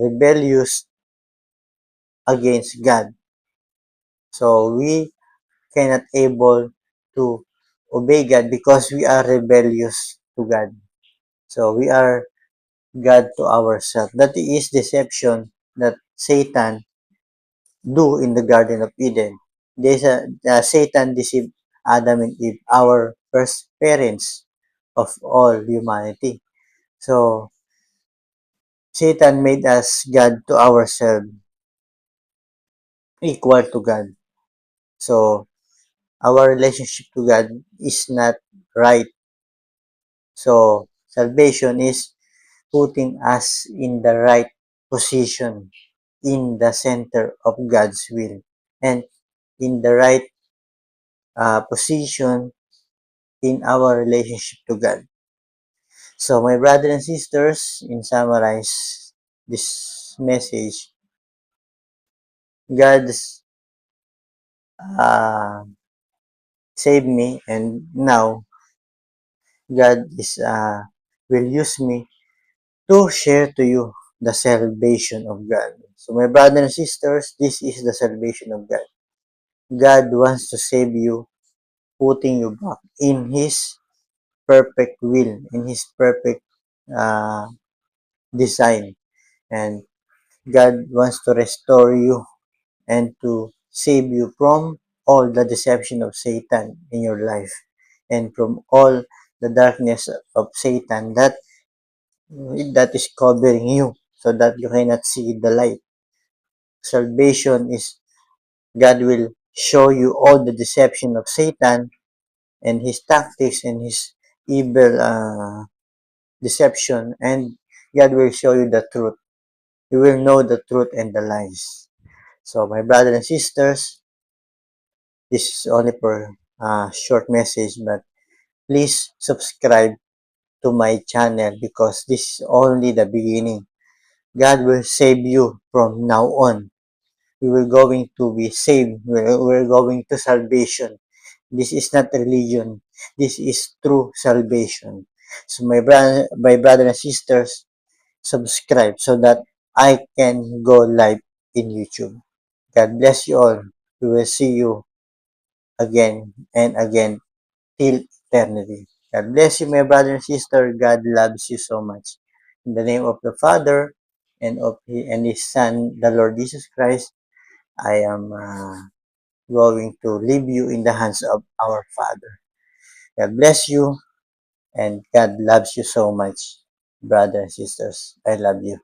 rebellious against God. So we cannot able to obey God because we are rebellious to God. So we are God to ourselves. That is deception that Satan do in the Garden of Eden. Satan deceived Adam and Eve, our first parents of all humanity. So Satan made us God to ourselves, equal to God. So our relationship to God is not right. So salvation is putting us in the right position, in the center of God's will, and in the right position in our relationship to God. So, my brothers and sisters, in summarize this message, God's uh, saved me, and now God is will use me to share to you the salvation of God. So, my brothers and sisters, this is the salvation of God. God wants to save you, putting you back in His perfect will, in His perfect uh, design. And God wants to restore you and to save you from all the deception of Satan in your life and from all the darkness of Satan that is covering you so that you cannot see the light. Salvation is God will show you all the deception of Satan and his tactics and his evil deception, and God will show you the truth. You will know the truth and the lies. So, my brothers and sisters, this is only for a short message, but please subscribe to my channel because this is only the beginning. God will save you from now on. We will going to be saved. We're going to salvation. This is not religion. This is true salvation. So my brother and sisters, subscribe so that I can go live in YouTube. God bless you all. We will see you again and again till eternity. God bless you, my brother and sister. God loves you so much. In the name of the Father and of His Son, the Lord Jesus Christ, I am going to leave you in the hands of our Father. God bless you and God loves you so much, brothers and sisters. I love you.